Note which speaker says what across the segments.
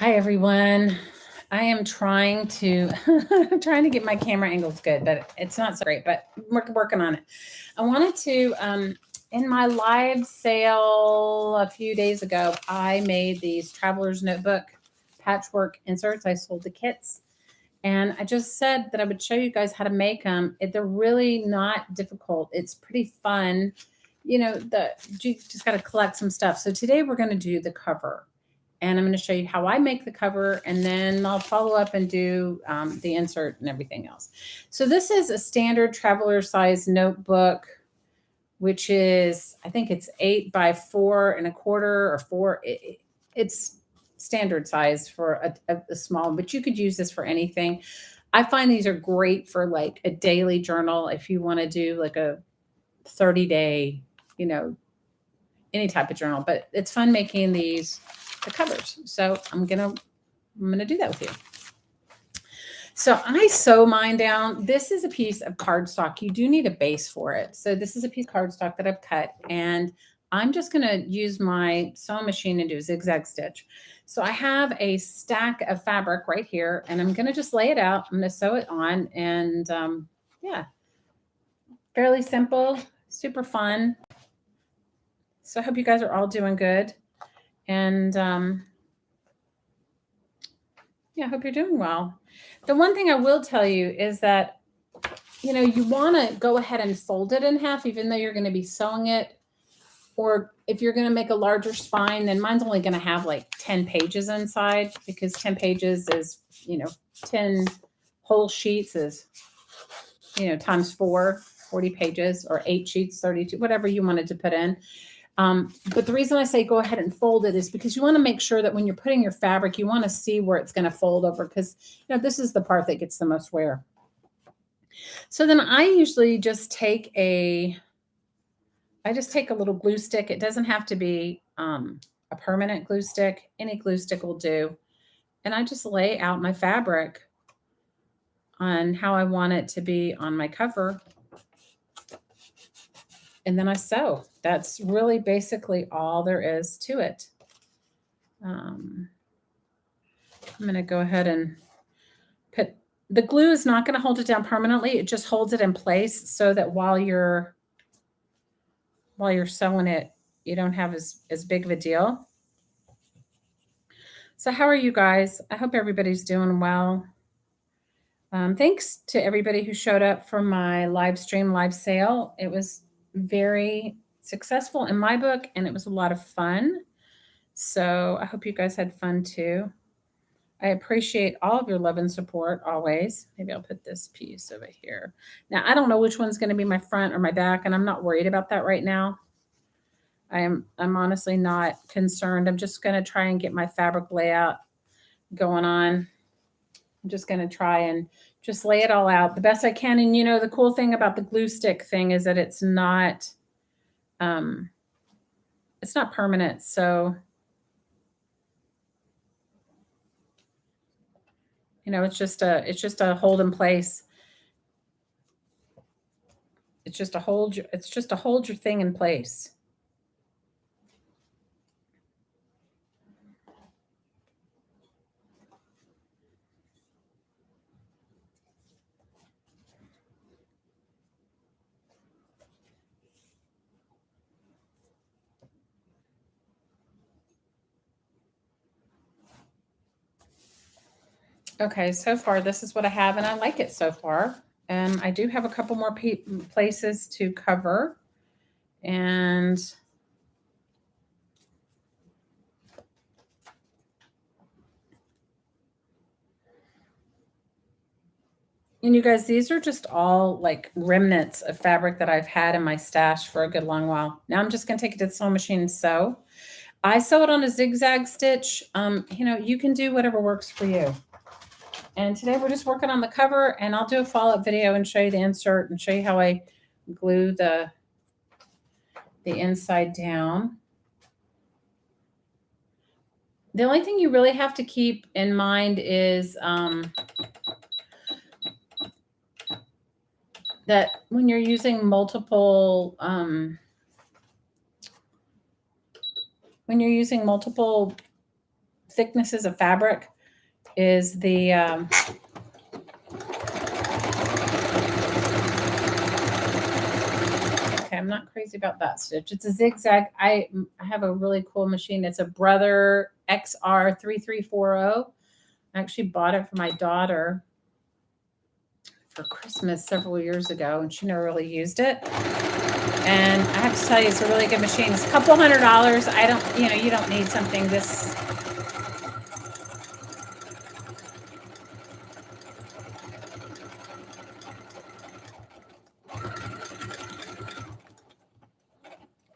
Speaker 1: Hi everyone. I am trying to trying to get my camera angles good, but it's not so great, but we're working on it. I wanted to in my live sale a few days ago, I made these traveler's notebook patchwork inserts. I sold the kits and I just said that I would show you guys how to make them. They're really not difficult. It's pretty fun. You just got to collect some stuff. So today we're going to do the cover and I'm going to show you how I make the cover, and then I'll follow up and do the insert and everything else. So this is a standard traveler size notebook, which is, I think it's 8 by 4.25 or 4. It's standard size for a small, but you could use this for anything. I find these are great for like a daily journal if you want to do like a 30-day, any type of journal, but it's fun making the covers. So I'm gonna do that with you. So I sew mine down. This is a piece of cardstock. You do need a base for it. So this is a piece of cardstock that I've cut, and I'm just gonna use my sewing machine and do a zigzag stitch. So I have a stack of fabric right here, and I'm gonna just lay it out. I'm gonna sew it on, and yeah, fairly simple, super fun. So I hope you guys are all doing good. And yeah, I hope you're doing well. The one thing I will tell you is that, you want to go ahead and fold it in half, even though you're going to be sewing it. Or if you're going to make a larger spine, then mine's only going to have like 10 pages inside, because 10 pages is, 10 whole sheets is, times 40 pages, or 8 sheets, 32, whatever you wanted to put in. But the reason I say go ahead and fold it is because you want to make sure that when you're putting your fabric, you want to see where it's going to fold over, because this is the part that gets the most wear. So then I usually just take a little glue stick. It doesn't have to be a permanent glue stick. Any glue stick will do. And I just lay out my fabric on how I want it to be on my cover. And then I sew. That's really basically all there is to it. I'm going to go ahead and put the glue is not going to hold it down permanently. It just holds it in place so that while you're sewing it, you don't have as big of a deal. So how are you guys? I hope everybody's doing well. Thanks to everybody who showed up for my live sale. It was very successful in my book, and it was a lot of fun. So I hope you guys had fun too. I appreciate all of your love and support always. Maybe I'll put this piece over here. Now, I don't know which one's going to be my front or my back, and I'm not worried about that right now. I'm honestly not concerned. I'm just going to try and get my fabric layout going on. I'm just going to try and just lay it all out the best I can. And the cool thing about the glue stick thing is that it's not permanent. So it's just a hold in place. It's just to hold your thing in place. Okay, so far this is what I have, and I like it so far. I do have a couple more places to cover, and you guys, these are just all like remnants of fabric that I've had in my stash for a good long while. Now I'm just going to take it to the sewing machine and sew. I sew it on a zigzag stitch. You can do whatever works for you. And today we're just working on the cover, and I'll do a follow-up video and show you the insert and show you how I glue the inside down. The only thing you really have to keep in mind is that when you're using multiple thicknesses of fabric is the okay, I'm not crazy about that stitch. It's a zigzag. I have a really cool machine. It's a Brother XR3340. I actually bought it for my daughter for Christmas several years ago, and she never really used it. And I have to tell you, it's a really good machine. It's a couple $100. I don't, you don't need something this.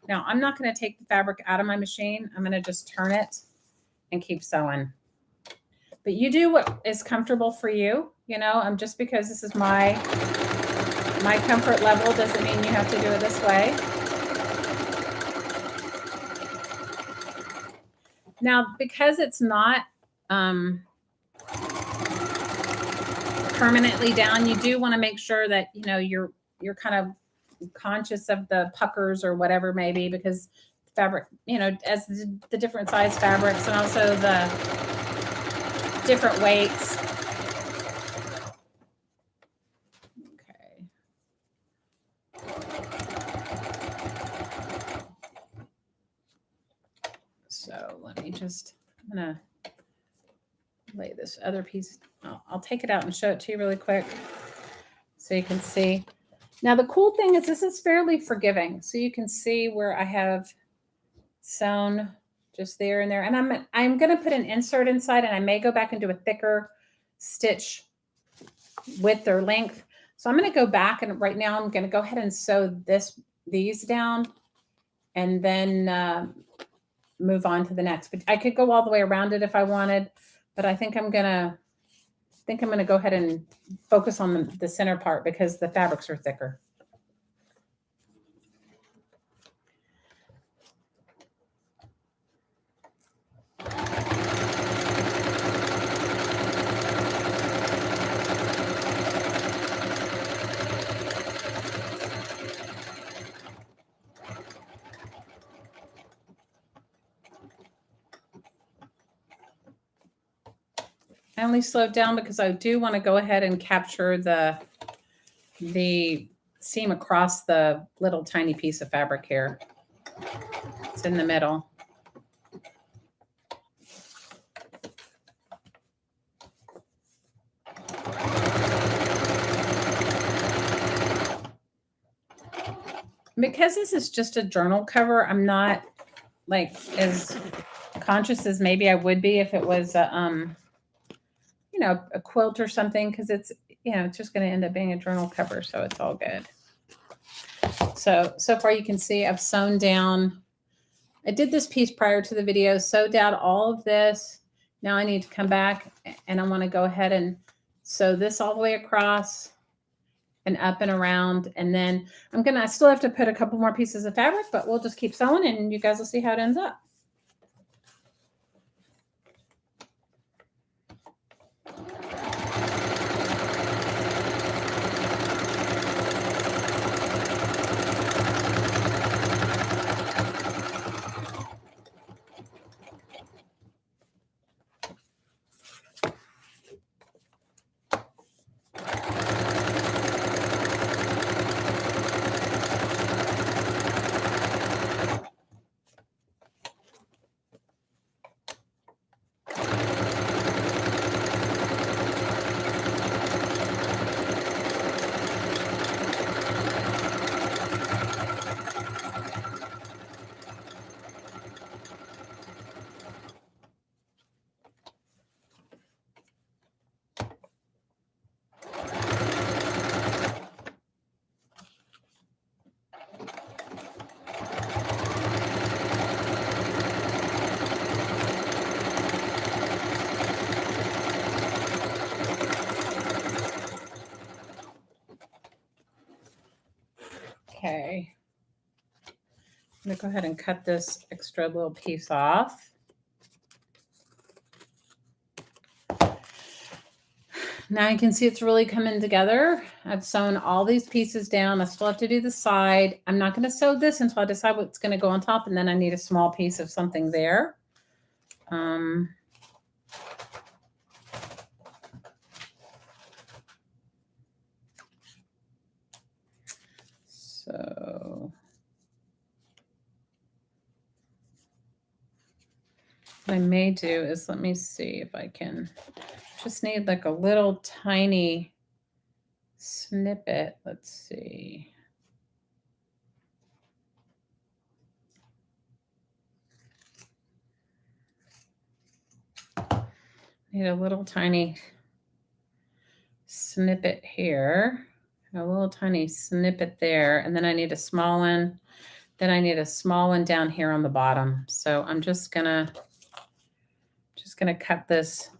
Speaker 1: Now, I'm not going to take the fabric out of my machine. I'm going to just turn it and keep sewing. But you do what is comfortable for you. Just because this is my comfort level doesn't mean you have to do it this way. Now, because it's not permanently down, you do want to make sure that you're kind of conscious of the puckers or whatever maybe, because fabric, as the different size fabrics and also the different weights. Okay. So let me just, I'm gonna lay this other piece. I'll take it out and show it to you really quick so you can see. Now, the cool thing is this is fairly forgiving. So you can see where I have sewn just there and there. And I'm going to put an insert inside, and I may go back and do a thicker stitch width or length. So I'm going to go back, and right now I'm going to go ahead and sew these down and then move on to the next. But I could go all the way around it if I wanted, but I think I'm going to go ahead and focus on the center part because the fabrics are thicker. I only slowed down because I do want to go ahead and capture the seam across the little tiny piece of fabric here. It's in the middle. Because this is just a journal cover, I'm not like as conscious as maybe I would be if it was a quilt or something, because it's just going to end up being a journal cover, so it's all good. So far you can see I've sewn down. I did this piece prior to the video, sewed down all of this. Now I need to come back and I want to go ahead and sew this all the way across and up and around. And then I still have to put a couple more pieces of fabric, but we'll just keep sewing and you guys will see how it ends up. Okay. I'm going to go ahead and cut this extra little piece off. Now you can see it's really coming together. I've sewn all these pieces down. I still have to do the side. I'm not going to sew this until I decide what's going to go on top, and then I need a small piece of something there. what I may do is, let me see if I can, just need like a little tiny snippet. Let's see. Need a little tiny snippet here, a little tiny snippet there, and then I need a small one. Then I need a small one down here on the bottom. So I'm just gonna cut this.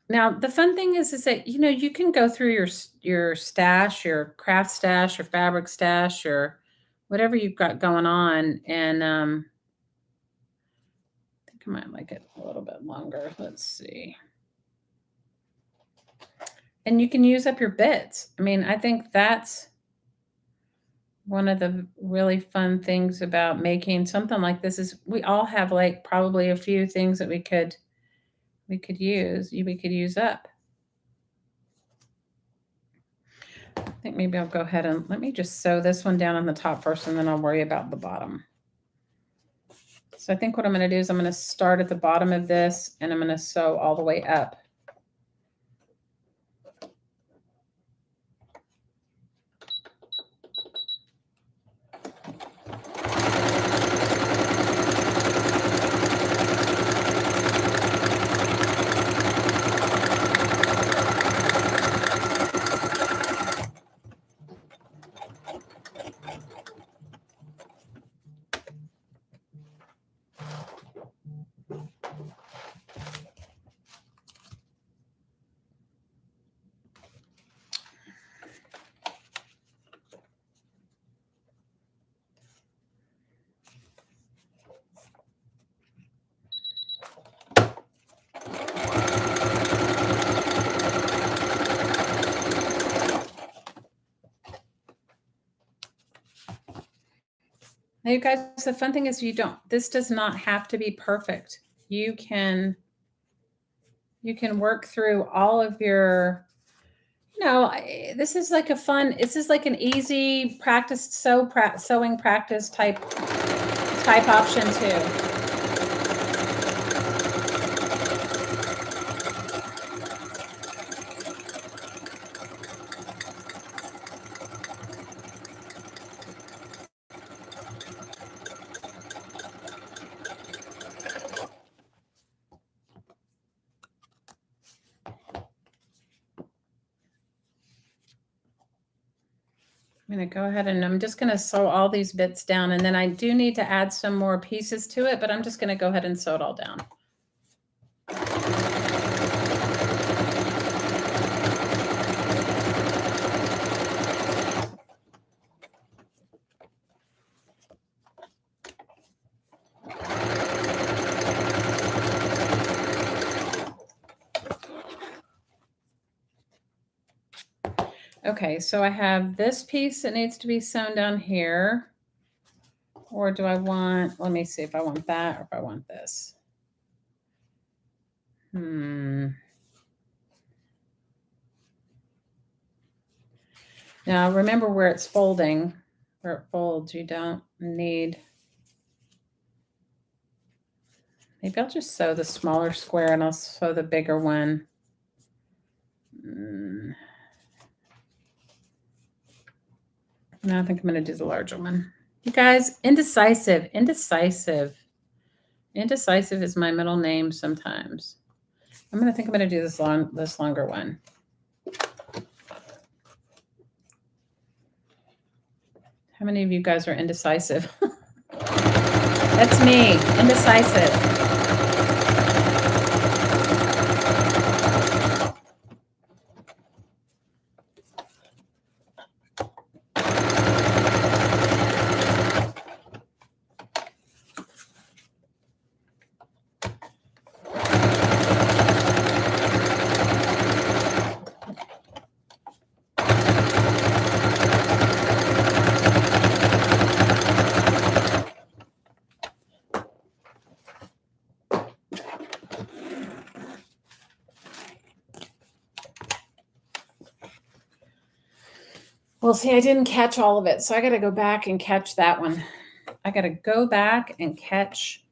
Speaker 1: Now the fun thing is that, you know, you can go through your stash, your craft stash, your fabric stash, or whatever you've got going on, and I think I might like it a little bit longer. Let's see. And you can use up your bits. I mean, I think that's one of the really fun things about making something like this is we all have like probably a few things that we could use up. I think maybe I'll go ahead and let me just sew this one down on the top first, and then I'll worry about the bottom. So I think what I'm going to do is I'm going to start at the bottom of this, and I'm going to sew all the way up. Now, you guys, the fun thing is this does not have to be perfect. You can work through all of your, you know, this is like an easy sewing practice type option too. I'm going to go ahead and I'm just going to sew all these bits down, and then I do need to add some more pieces to it, but I'm just going to go ahead and sew it all down. Okay, so I have this piece that needs to be sewn down here. Or do I want, let me see if I want that or if I want this. Now remember where it's folding, where it folds, you don't need, maybe I'll just sew the smaller square and I'll sew the bigger one. No, I think I'm going to do the larger one. You guys, indecisive is my middle name sometimes. I'm going to do this longer one. How many of you guys are indecisive? That's me, indecisive. Well, see, I didn't catch all of it, so I got to go back and catch that one. I got to go back and catch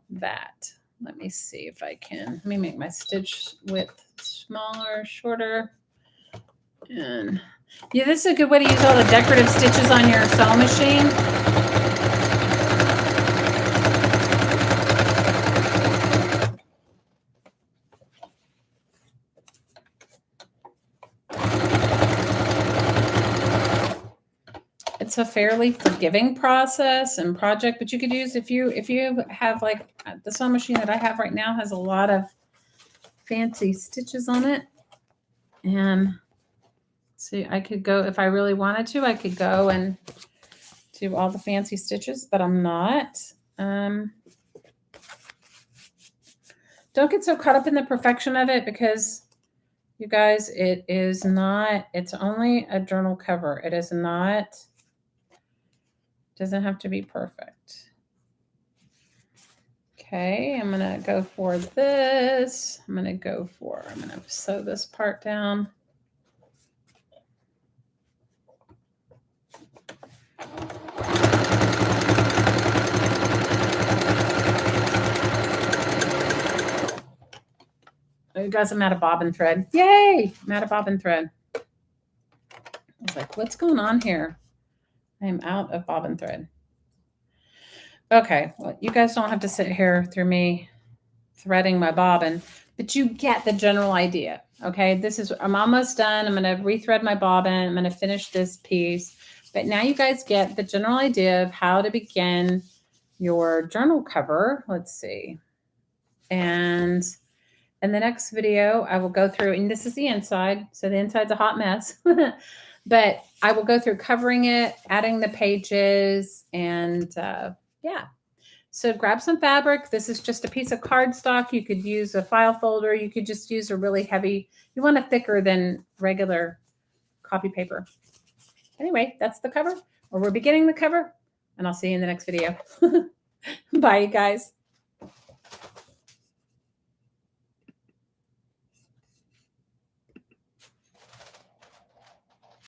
Speaker 1: that. Let me see if I can. Let me make my stitch width smaller, shorter. And yeah, this is a good way to use all the decorative stitches on your sewing machine. It's a fairly forgiving process and project, but you could use if you have like the sewing machine that I have right now has a lot of fancy stitches on it. And see, I could go if I really wanted to, I could go and do all the fancy stitches, but I'm not. Don't get so caught up in the perfection of it because you guys, it is not, it's only a journal cover. It is not, doesn't have to be perfect. Okay, I'm going to go for this. I'm going to sew this part down. Oh, you guys, I'm out of bobbin thread. Yay! I'm out of bobbin thread. I was like, what's going on here? I am out of bobbin thread. Okay, well, you guys don't have to sit here through me threading my bobbin, but you get the general idea. Okay, I'm almost done. I'm going to rethread my bobbin. I'm going to finish this piece. But now you guys get the general idea of how to begin your journal cover. Let's see. And in the next video, I will go through, and this is the inside. So the inside's a hot mess. But I will go through covering it, adding the pages, and yeah. So grab some fabric. This is just a piece of cardstock. You could use a file folder. You could just use a really heavy, you want a thicker than regular copy paper. Anyway, that's the cover, or we're beginning the cover, and I'll see you in the next video. Bye, you guys.